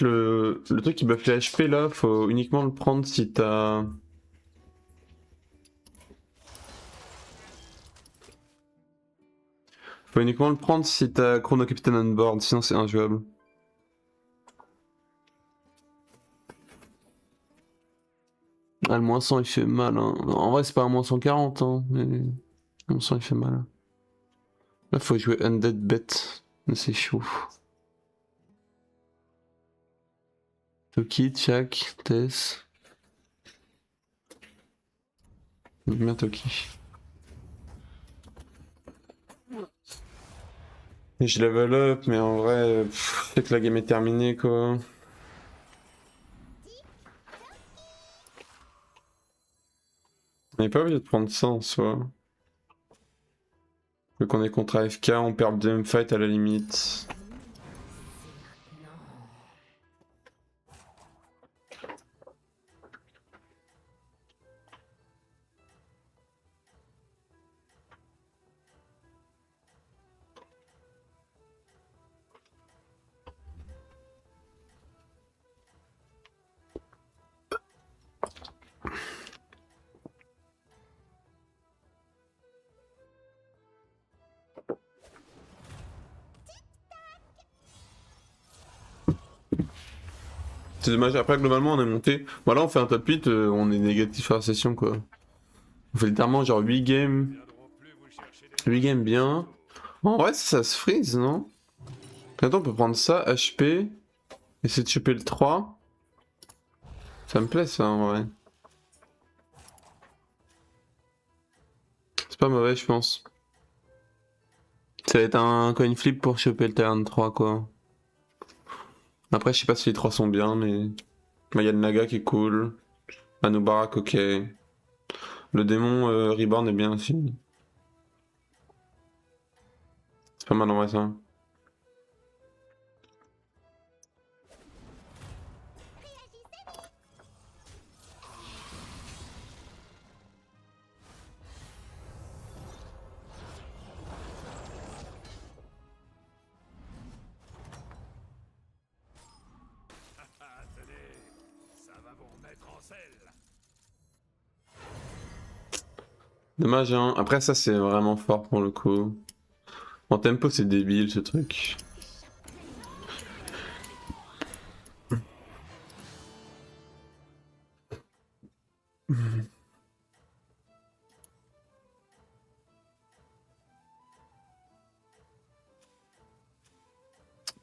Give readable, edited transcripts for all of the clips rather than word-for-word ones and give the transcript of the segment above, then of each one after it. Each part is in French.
fait, le truc qui buff les HP là, faut uniquement le prendre si t'as. Faut uniquement le prendre si t'as Chrono Captain on board, sinon c'est injouable. Ah, le moins 100 il fait mal, hein. En vrai, c'est pas un moins 140, hein, mais. Le moins 100 il fait mal. Là, faut jouer Undead Bet, mais c'est chaud. Toki, Tchak, Tess. Bien Toki. Et je level up, mais en vrai, c'est que la game est terminée quoi. On n'est pas obligé de prendre ça en soi. Vu qu'on est contre AFK, on perd le deuxième fight à la limite. C'est dommage, après globalement on est monté. Voilà, on fait un top 8, on est négatif sur la session quoi. On fait littéralement genre 8 games. 8 games bien. En vrai, ça se freeze, non? Attends, on peut prendre ça, HP, essayer de choper le 3. Ça me plaît ça en vrai. C'est pas mauvais, je pense. Ça va être un coin flip pour choper le Terran 3 quoi. Après, je sais pas si les 3 sont bien, mais. Il y a le Naga qui est cool. Anubarak, ok. Le démon Reborn est bien aussi. C'est pas mal en vrai ça. Dommage hein. Après ça c'est vraiment fort pour le coup. En tempo c'est débile ce truc.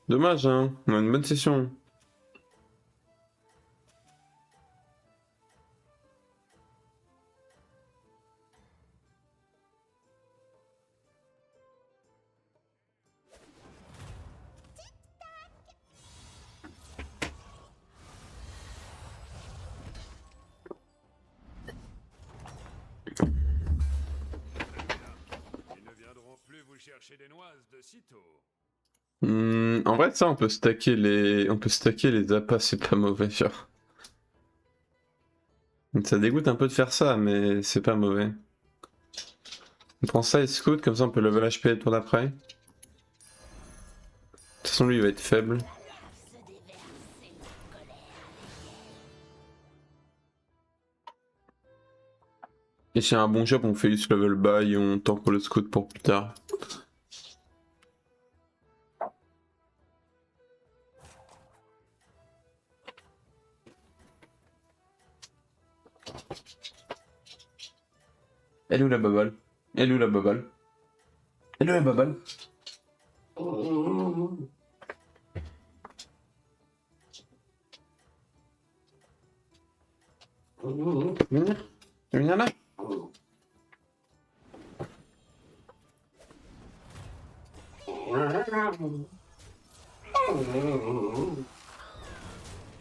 Dommage hein. On a une bonne session. Ils ne viendront plus vous chercher des noises de sitôt. En vrai ça on peut stacker les appâts, c'est pas mauvais genre. Ça dégoûte un peu de faire ça mais c'est pas mauvais. On prend ça et scout, comme ça on peut level HP le tour d'après. De toute façon lui il va être faible. Et si y a un bon job on fait juste level buy et on tank le scout pour plus tard. Elle est où la baballe? Elle est où la baballe? Elle est où la baballe? Venir? Tu veux venir là?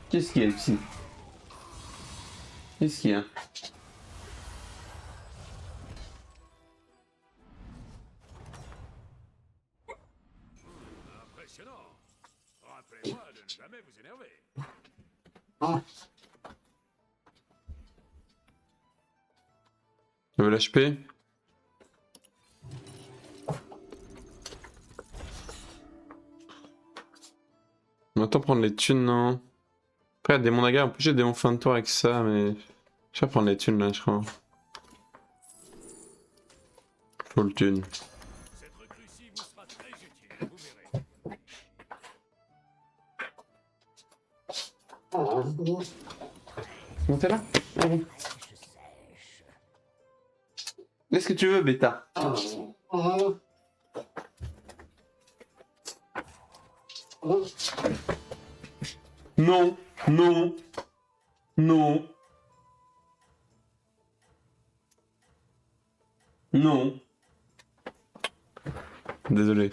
Qu'est-ce qu'il y a ici? Qu'est-ce qu'il y a? Impressionnant. Rappelez-moi de ne jamais vous énerver. Tu veux l'HP? On attend prendre les thunes, non? Après, démon naga, en plus j'ai démon fin de tour avec ça, mais. Je vais prendre les thunes là, je crois. Faut le thune. Cette recrue-ci vous sera très utile, vous verrez. Montez là. Allez. Qu'est-ce que tu veux, bêta? Non, non, non, non. Désolé.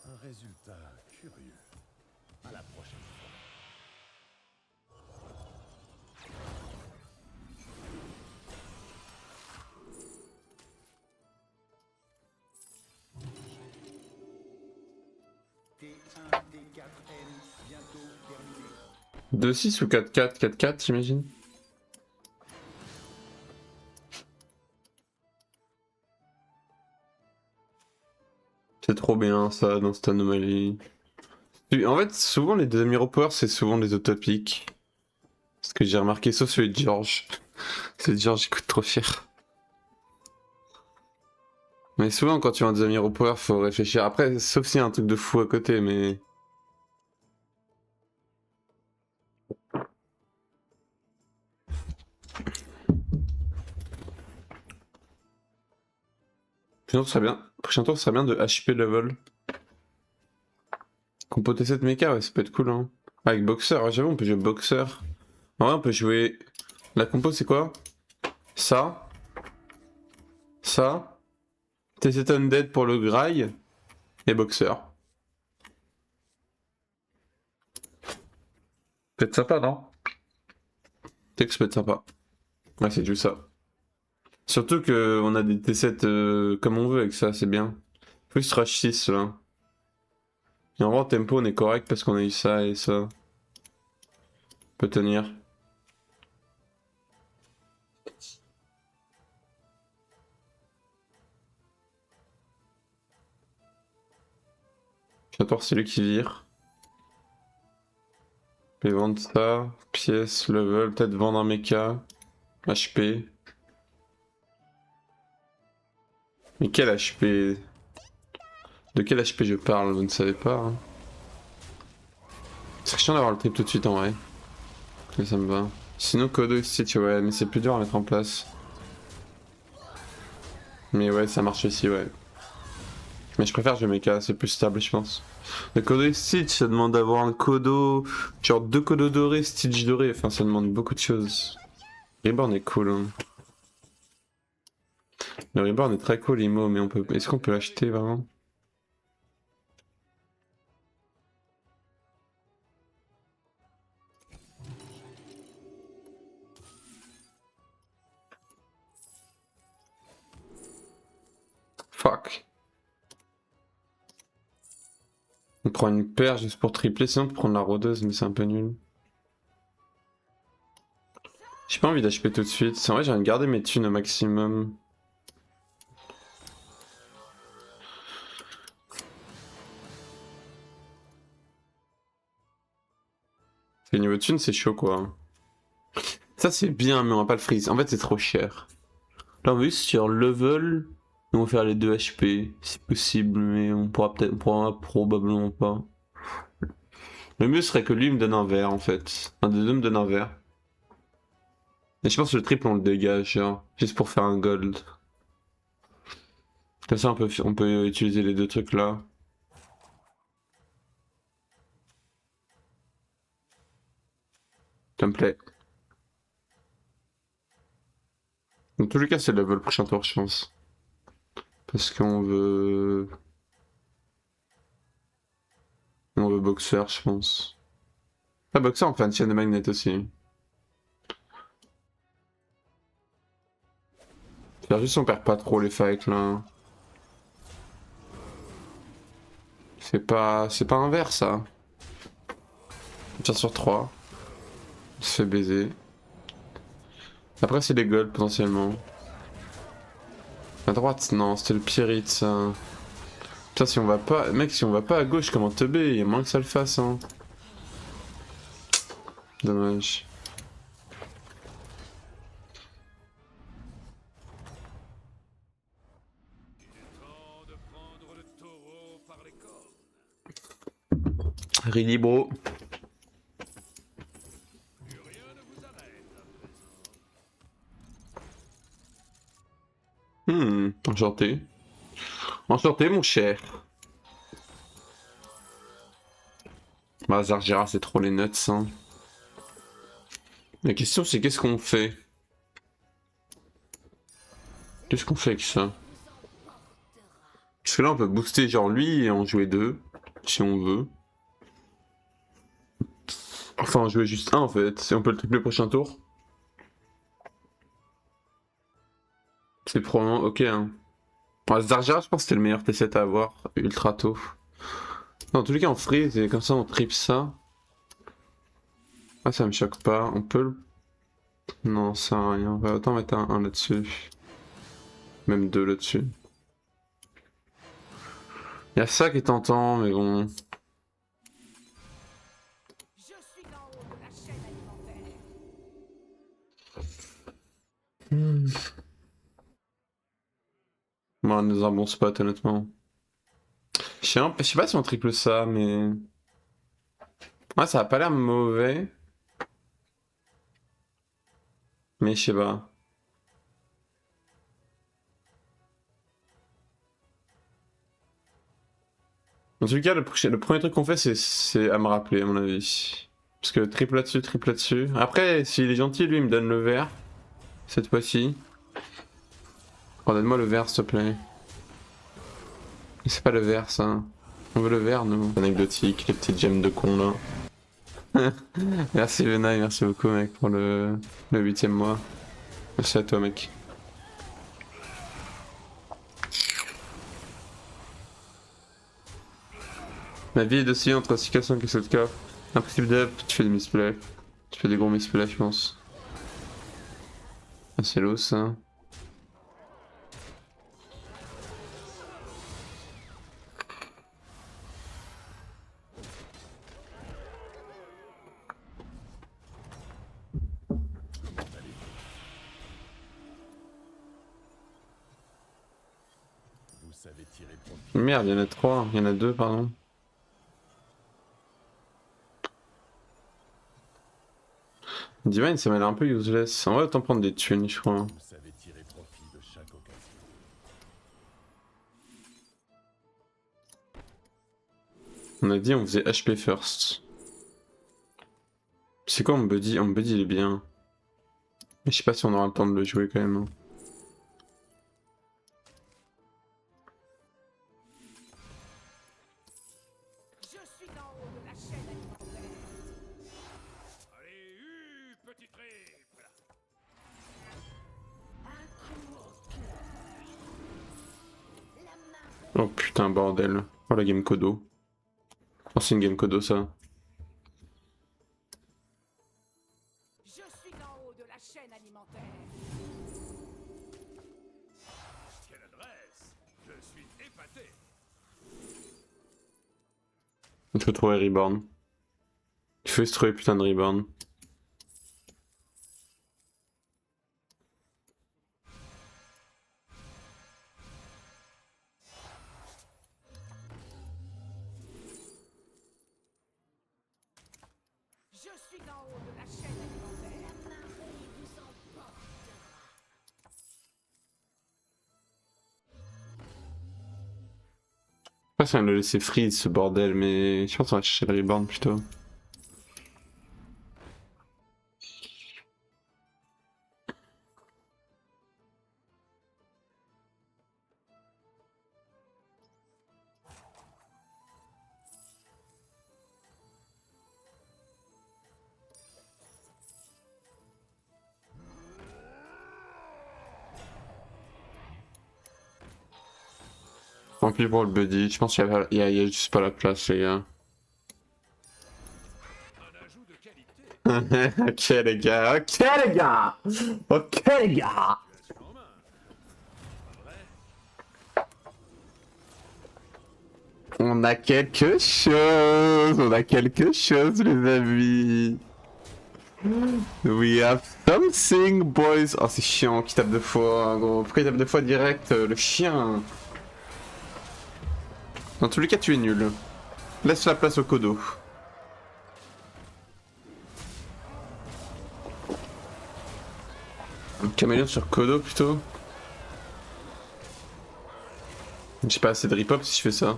Un résultat curieux. À la prochaine fois. T1, T4N, bientôt terminé. 2-6 ou 4-4? 4-4, j'imagine. C'est trop bien ça dans cette anomalie. En fait, souvent les deux Hero Power, c'est souvent des utopiques. Ce que j'ai remarqué, sauf celui de George. Celui de George, il coûte trop cher. Mais souvent, quand tu as un des Hero Power, faut réfléchir. Après, sauf s'il y a un truc de fou à côté, mais. Prochain tour, ce serait bien de HP level. Compoter cette mecha, ouais, ça peut être cool, hein. Avec Boxer, ouais, j'avoue, on peut jouer Boxer. En vrai, on peut jouer. La compo, c'est quoi? Ça. Ça. TCT Undead pour le Grail. Et Boxer. Peut être sympa, non? Peut-être que ça peut être sympa. Ouais, c'est juste ça. Surtout qu'on a des T7 comme on veut avec ça, c'est bien. Plus Rush 6 là. Et en vrai, en tempo, on est correct parce qu'on a eu ça et ça. Peut tenir. J'adore celui qui vire. Je vais vendre ça. Pièce, level, peut-être vendre un mecha. HP. Mais quel HP? De quel HP je parle? Vous ne savez pas. Hein. C'est chiant d'avoir le trip tout de suite en vrai. Mais ça me va. Sinon Kodo et Stitch, ouais, mais c'est plus dur à mettre en place. Mais ouais, ça marche aussi, ouais. Mais je préfère jouer mecha, c'est plus stable, je pense. Le Kodo et Stitch, ça demande d'avoir un Kodo. Genre 2 Kodo dorés, Stitch doré, enfin ça demande beaucoup de choses. Reborn est cool. Hein. Le Reborn est très cool, Imo, mais on peut. Est-ce qu'on peut l'acheter vraiment? Fuck. On prend une paire juste pour tripler, sinon on peut prendre la rôdeuse, mais c'est un peu nul. J'ai pas envie d'HP tout de suite. C'est vrai, j'ai envie de garder mes thunes au maximum. Les niveaux de thunes, c'est chaud quoi. Ça c'est bien, mais on va pas le freeze. En fait, c'est trop cher. Là, on va juste sur level. On va faire les 2 HP, si possible, mais on pourra peut-être, on pourra probablement pas. Le mieux serait que lui me donne un verre en fait. Un des deux me donne un verre. Et je pense que le triple on le dégage, genre, juste pour faire un gold. Comme ça on peut utiliser les deux trucs là. Ça me plaît. Dans tous les cas, c'est le level prochain tour, je pense. Parce qu'on veut. On veut boxeur, je pense. Pas boxeur, on fait une chaîne de magnet aussi. Faire juste on perd pas trop les fights là. C'est pas un vert ça. On tire sur 3. On se fait baiser. Après c'est les golds potentiellement. À droite, non, c'était le Pierrite ça. Putain, si on va pas. Mec, si on va pas à gauche, comment te B? Il y a moins que ça le fasse, hein. Dommage. Temps de prendre le taureau par les cornes. Really, bro. Plus rien ne vous arrête à présent. Enchanté. Enchanté, mon cher. Bah, Zargira, c'est trop les nuts, hein. La question, c'est qu'est-ce qu'on fait? Qu'est-ce qu'on fait avec ça? Parce que là, on peut booster genre lui et en jouer deux, si on veut. Enfin, en jouer juste un en fait, si on peut le tripler le prochain tour. C'est probablement ok, hein. Ouais, Zargira, je pense que c'était le meilleur T7 à avoir, ultra tôt. Dans tous les cas, on freeze et comme ça, on tripe ça. Ah, ça me choque pas. On peut le... Non, ça sert à rien. On va autant mettre un là-dessus. Même deux là-dessus. Il y a ça qui est tentant, mais bon. Je suis en haut de la chaîne alimentaire. Bon, on est dans un bon spot, honnêtement. Je sais pas si on triple ça, mais... Ouais, ça a pas l'air mauvais. Mais je sais pas. En tout cas, le premier truc qu'on fait, c'est à me rappeler, à mon avis. Parce que triple là-dessus, triple là-dessus. Après, s'il est gentil, lui, il me donne le vert. Cette fois-ci. Oh, donne-moi le vert, s'il te plaît. C'est pas le vert, ça. On veut le vert, nous. Anecdotique, les petites gemmes de con, là. Merci, Venai, merci beaucoup, mec, pour le 8ème mois. Merci à toi, mec. Ma vie est aussi entre 6K5 et 7K. Impossible d'up, tu fais des misplays. Tu fais des gros misplays, je pense. Ah, c'est lourd, ça. Vous savez tirer profit. Merde, il y en a 3, il y en a 2, pardon. Divine, ça m'a l'air un peu useless. En vrai, autant prendre des thunes, je crois. Vous savez tirer profit de chaque occasion. On a dit on faisait HP first. C'est quoi mon buddy? Mon buddy il est bien. Mais je sais pas si on aura le temps de le jouer quand même, hein. Je suis en haut de la chaîne alimentaire. Allez, petit triple. Oh putain, bordel. Oh la game Kodo. Oh, c'est une game Kodo ça. Je suis en haut de la chaîne alimentaire. Quelle adresse. Je suis épaté. Il faut trouver Reborn. Il faut se trouver putain de Reborn. Je suis en haut de la chaîne alimentaire. Je sais pas si on va le laisser freeze ce bordel, mais je pense qu'on va chercher le Reborn plutôt. Tant pis pour le buddy, je pense qu'il y a juste pas la place, les gars. Ok les gars, ok les gars, ok les gars. On a quelque chose les amis. We have something boys. Oh c'est chiant qui tape deux fois gros. Pourquoi il tape deux fois direct le chien? Dans tous les cas tu es nul. Laisse la place au Kodo. Caméléon sur Kodo plutôt. J'ai pas assez de rip-hop si je fais ça.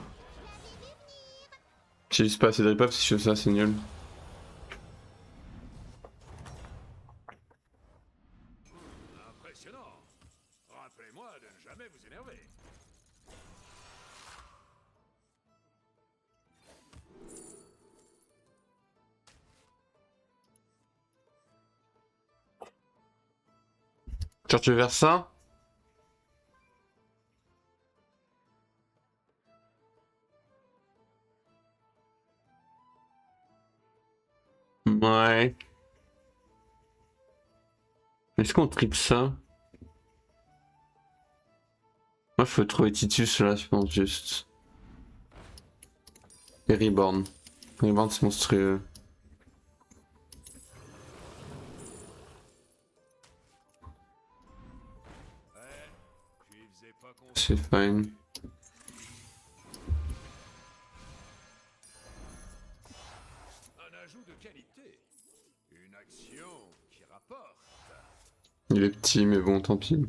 J'ai juste pas assez de rip-hop si je fais ça, c'est nul. Impressionnant. Rappelez-moi de ne jamais vous énerver. Genre tu veux faire ça? Ouais. Est-ce qu'on triple ça? Moi, faut trouver Titus là, je pense juste. Et Reborn. Reborn, c'est monstrueux. C'est fine. Un ajout de qualité. Une action qui rapporte. Il est petit, mais bon, tant pis.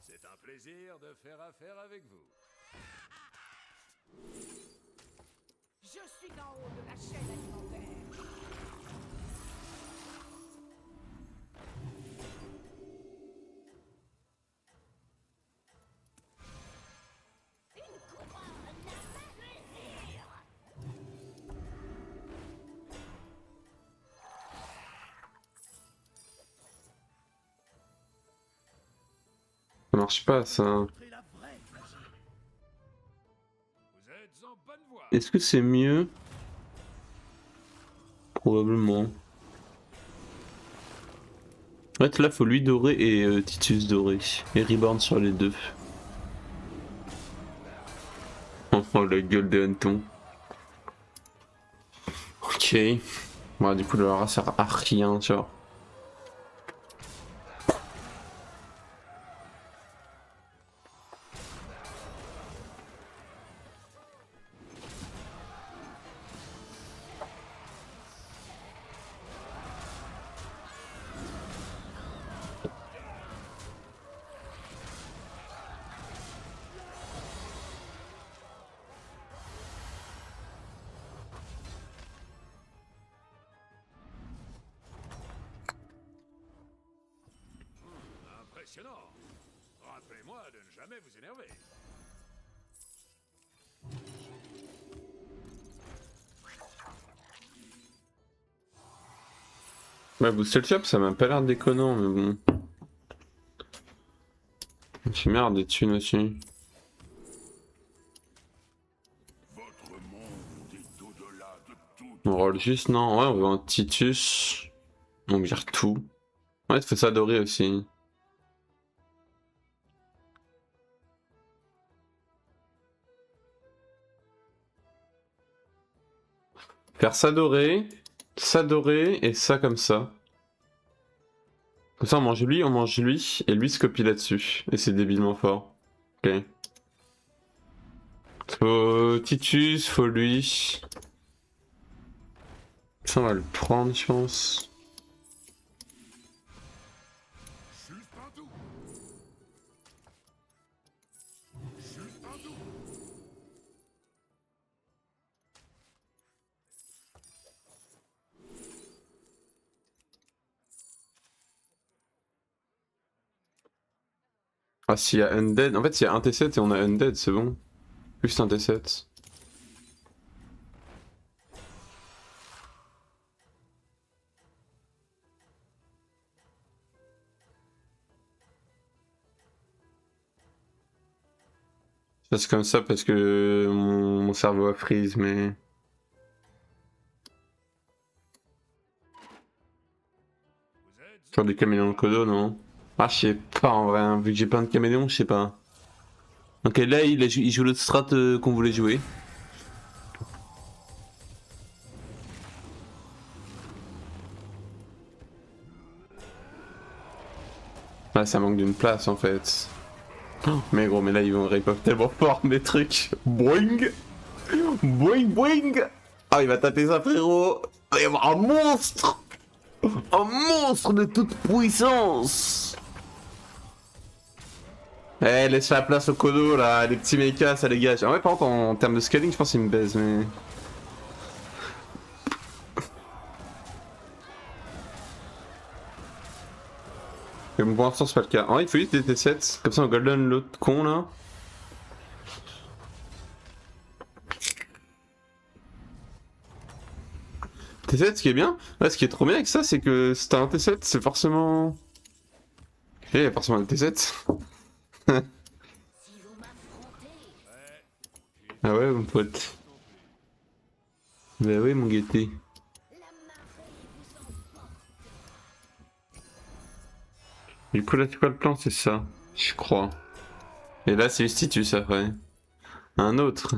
C'est un plaisir de faire affaire avec vous. Je suis en haut de la chaîne alimentaire. Ça marche pas, ça. Vous êtes en bonne voie. Est-ce que c'est mieux? Probablement. En fait, là, faut lui dorer et Titus dorer. Et Reborn sur les deux. Oh, la gueule de hanneton. Ok. Bon, du coup, le Lara sert à rien, tu vois. Impressionnant. Rappelez-moi de ne jamais vous énerver. Ouais, booster le shop, ça m'a pas l'air déconnant, mais bon. J'ai merde des thunes aussi. Votre monde est au-delà de tout. On roll juste, non? Ouais, on veut un Titus. On vire tout. Ouais, tu fais ça doré aussi. Faire ça doré et ça comme ça. Comme ça on mange lui, et lui se copie là-dessus. Et c'est débilement fort. Ok. Faut Titus, faut lui. Ça on va le prendre je pense. Suspendez. Suspendez. Ah s'il y a Undead, en fait s'il y a un T7 et on a Undead c'est bon. Juste un T7. Ça c'est comme ça parce que mon cerveau a freeze, mais... Genre des caméléons de Kodo, non? Ah, je sais pas en vrai, hein. Vu que j'ai plein de caméléons, je sais pas. Ok, là il joue l'autre strat qu'on voulait jouer. Là, ça manque d'une place en fait. Oh, mais gros, mais là ils vont rip tellement fort mes trucs. Boing! Boing boing! Ah, il va taper ça, frérot! Il va y avoir un monstre! Un monstre de toute puissance! Eh, laisse la place au Kodo là, les petits mechas, ça dégage. En vrai, par contre, en termes de scaling, je pense qu'il me baise, mais. Mais bon, pour l'instant, c'est pas le cas. En vrai, il faut juste des T7, comme ça on golden l'autre con là. T7, ce qui est bien, là, ce qui est trop bien avec ça, c'est que si t'as un T7, c'est forcément. Eh, il y a forcément le T7. Ah ouais, mon pote. Bah oui, mon guetté. Du coup, là, c'est quoi le plan? C'est ça, je crois. Et là, c'est Eustitus après. Un autre.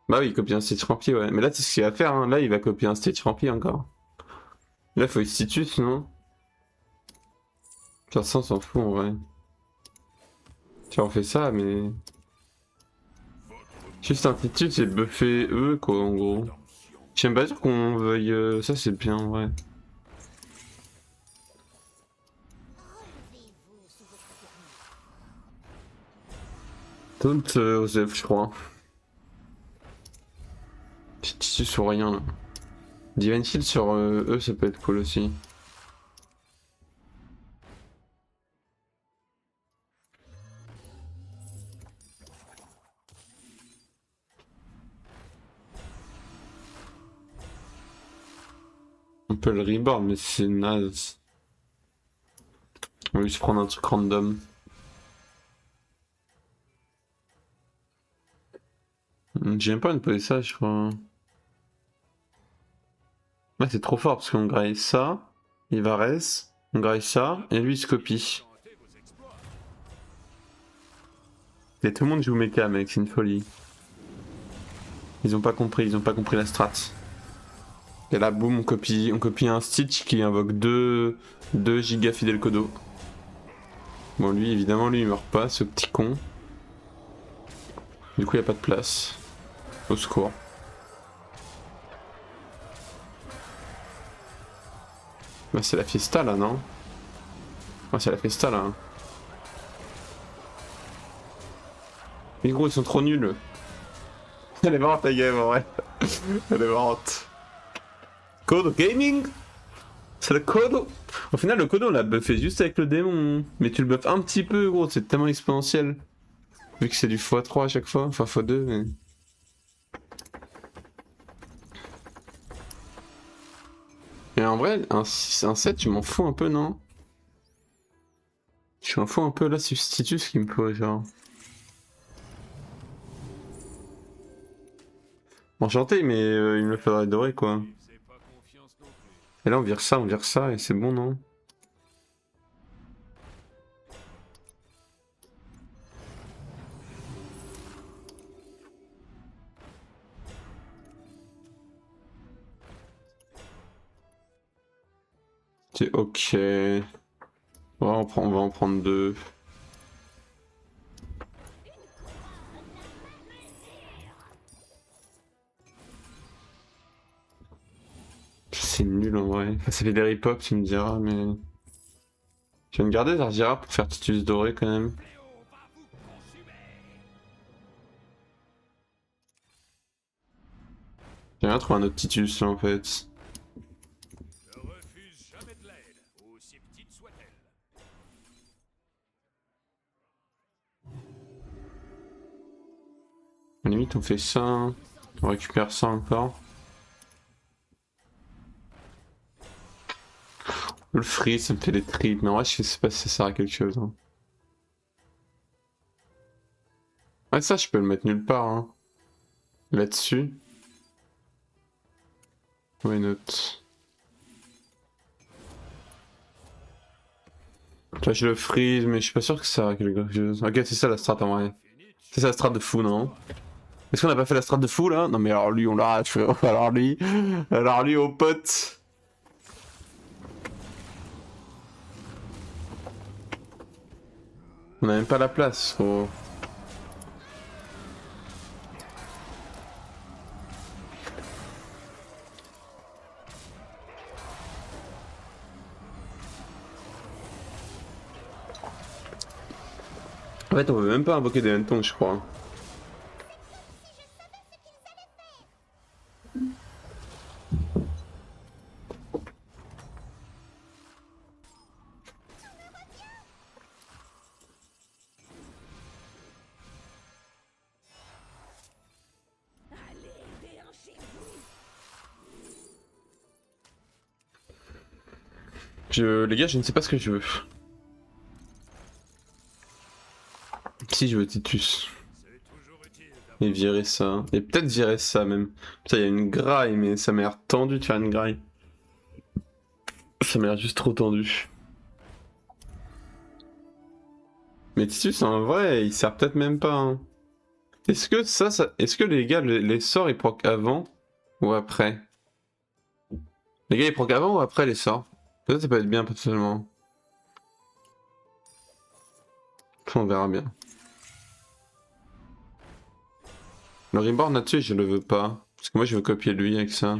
Bah oui, il copie un stage rempli, ouais. Mais là, c'est ce qu'il va faire, hein. Là, il va copier un stage rempli encore. Là, faut Eustitus, non? Genre ça, on s'en fout en vrai. Tu vois, on fait ça, mais... Juste un Titus et buffer eux, quoi, en gros. J'aime pas dire qu'on veuille... Ça, c'est bien, ouais. Taunt Osef, je crois. Titus sur rien, là. Divine Shield sur eux, ça peut être cool aussi. On peut le reborn, mais c'est naze. On va juste prendre un truc random. J'aime pas une poser ça, je crois. Ouais, c'est trop fort parce qu'on graille ça, il va res, on graille ça, et lui il se copie. Et tout le monde joue mecha, mec, c'est une folie. Ils ont pas compris la strat. Et là, boum, on copie un Stitch qui invoque 2 giga fidèle Kodo. Bon, lui, évidemment, lui, il meurt pas, ce petit con. Du coup, il n'y a pas de place. Au secours. Bah, c'est la fiesta, là, non? Ouais, c'est la fiesta, là. Mais gros, ils sont trop nuls. Elle est marrante, ta game, en vrai. Elle est marrante. Kodo Gaming? C'est le Kodo. Au final, le Kodo, on l'a buffé juste avec le démon. Mais tu le buffes un petit peu, gros, c'est tellement exponentiel. Vu que c'est du x3 à chaque fois, enfin x2, mais... Et en vrai, un 7, je m'en fous un peu, non? Je m'en fous un peu, là, substitut ce qu'il me faut, genre. Enchanté, mais il me le faudrait doré, quoi. Et là, on vire ça, et c'est bon, non? C'est ok. Ouais, on va en prendre 2. C'est nul en vrai. Enfin, ça fait des rip-hop, tu me diras, mais... Je vais me garder Zarzira pour faire Titus doré quand même. J'ai bien trouvé un autre Titus là en fait. Limite, on fait ça. On récupère ça encore. Le free, ça me fait des tripes. Mais en vrai, je sais pas si ça sert à quelque chose. Hein. Ouais, ça, je peux le mettre nulle part. Hein. Là-dessus. Why not? Là, je le freeze, mais je suis pas sûr que ça sert à quelque chose. Ok, c'est ça la strat en vrai. C'est ça la strat de fou, non? Est-ce qu'on a pas fait la strat de fou là? Non, mais alors lui, on l'arrête, frérot. Alors lui, au pote. On a même pas la place, frérot. En fait, on peut même pas invoquer des hantons, je crois. Les gars, je ne sais pas ce que je veux. Si je veux Titus. Et virer ça. Et peut-être virer ça même. Putain, il y a une graille, mais ça m'a l'air tendu de faire une graille. Ça m'a l'air juste trop tendu. Mais Titus, en vrai, il sert peut-être même pas. Hein. Est-ce que est-ce que les gars, les sorts, ils proc avant ou après? Les gars, ils proc avant ou après les sorts? Peut-être ça peut être bien, potentiellement. On verra bien. Le reborn là-dessus, je le veux pas. Parce que moi, je veux copier lui avec ça.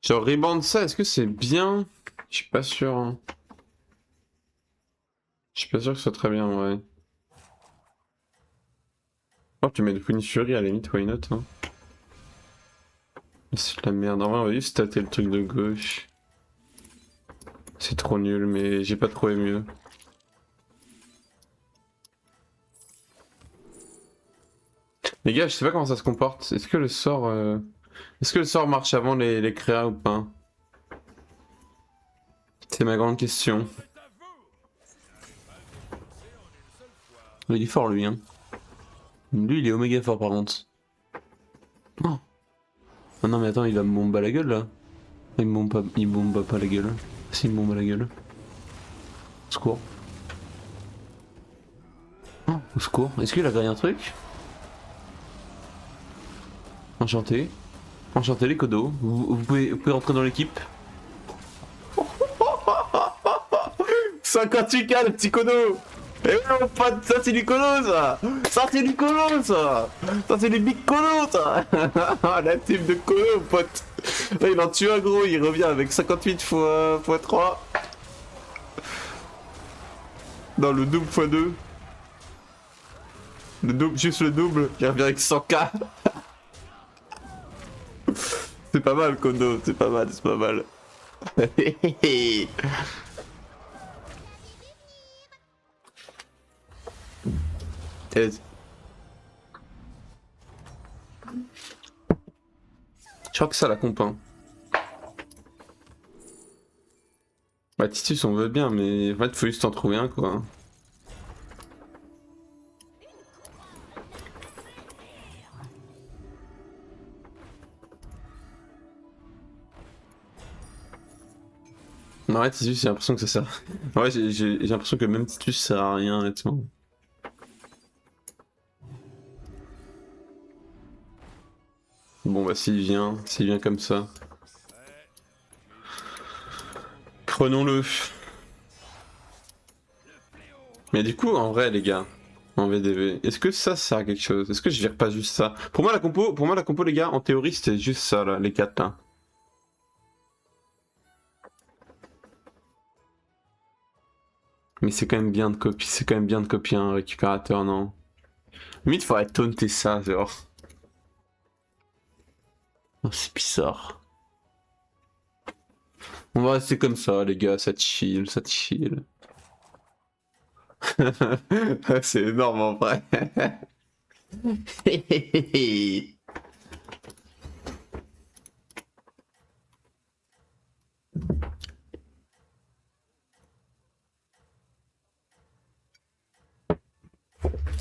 Genre, reband ça, est-ce que c'est bien? Je suis pas sûr. Hein. Je suis pas sûr que ce soit très bien, ouais. Oh, tu mets de Queen Fury à la limite, why not? Hein. C'est de la merde. En vrai, on va juste tâter le truc de gauche. C'est trop nul, mais j'ai pas trouvé mieux. Les gars, je sais pas comment ça se comporte. Est-ce que le sort... Est-ce que le sort marche avant les créas ou pas? C'est ma grande question. Il est fort lui, hein. Lui, il est oméga fort par contre. Oh. Oh non mais attends, il va me bomber à la gueule là. Il me bombe pas la gueule. Si, il me bombe à la gueule. Au secours. Oh, au secours. Est-ce qu'il a gagné un truc? Enchanté. Enchanté les codos. Vous pouvez rentrer dans l'équipe. 58K le petit codo. Eh ouais mon pote, ça c'est du colo ça. Ça c'est du colo ça. Ça c'est du big colo ça. La team de colo pote. Là il en tue un gros, il revient avec 58 x 3. Non le double x 2. Le double, juste le double, il revient avec 100K. C'est pas mal Kodo, c'est pas mal, c'est pas mal. Je crois que ça la comp. Hein. Bah Titus on veut bien mais en fait faut juste en trouver un quoi. Non ouais Titus j'ai l'impression que ça sert. Ouais j'ai l'impression que même Titus sert à rien honnêtement. Bon bah s'il vient comme ça. Prenons-le. Mais du coup en vrai les gars, en VDV, est-ce que ça sert à quelque chose? Est-ce que je vire pas juste ça? Pour moi la compo les gars, en théorie c'était juste ça là, les 4 là. Mais c'est quand même bien de copier, c'est quand même bien de copier un récupérateur, non? Limite, faudrait taunter ça, genre. Oh, c'est bizarre. On va rester comme ça, les gars, ça chill, ça chill. C'est énorme en vrai.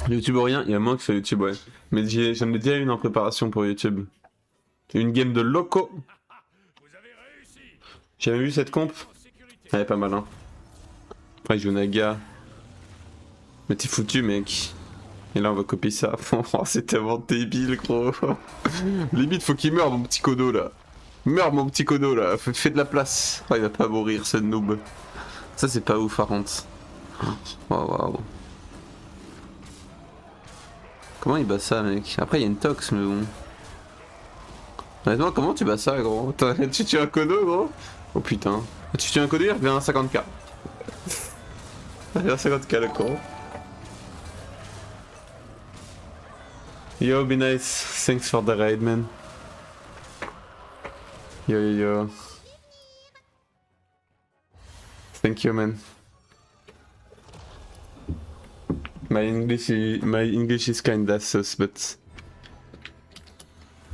YouTube ou rien, il y a moins que sur YouTube, ouais. Mais j'en ai déjà une en préparation pour YouTube. Une game de loco. J'avais vu cette comp. Elle est pas mal, hein. Après, je joue Naga. Mais t'es foutu, mec. Et là, on va copier ça. Oh, c'est tellement débile, gros. Limite, faut qu'il meure, mon petit Kodo, là. Meurs, mon petit Kodo, là. Fais de la place. Oh, il va pas mourir, ce noob. Ça, c'est pas ouf, par contre. Waouh, waouh. Comment il bat ça, mec? Après, il y a une tox, mais bon. Honnêtement, comment tu bats ça, gros? Tu tues un Kodo, gros? Oh putain. Tu tues un Kodo, il revient à 50k. Il revient à 50k, le con. Yo, be nice. Thanks for the raid, man. Yo, yo, yo. Thank you, man. My English is kinda sus, but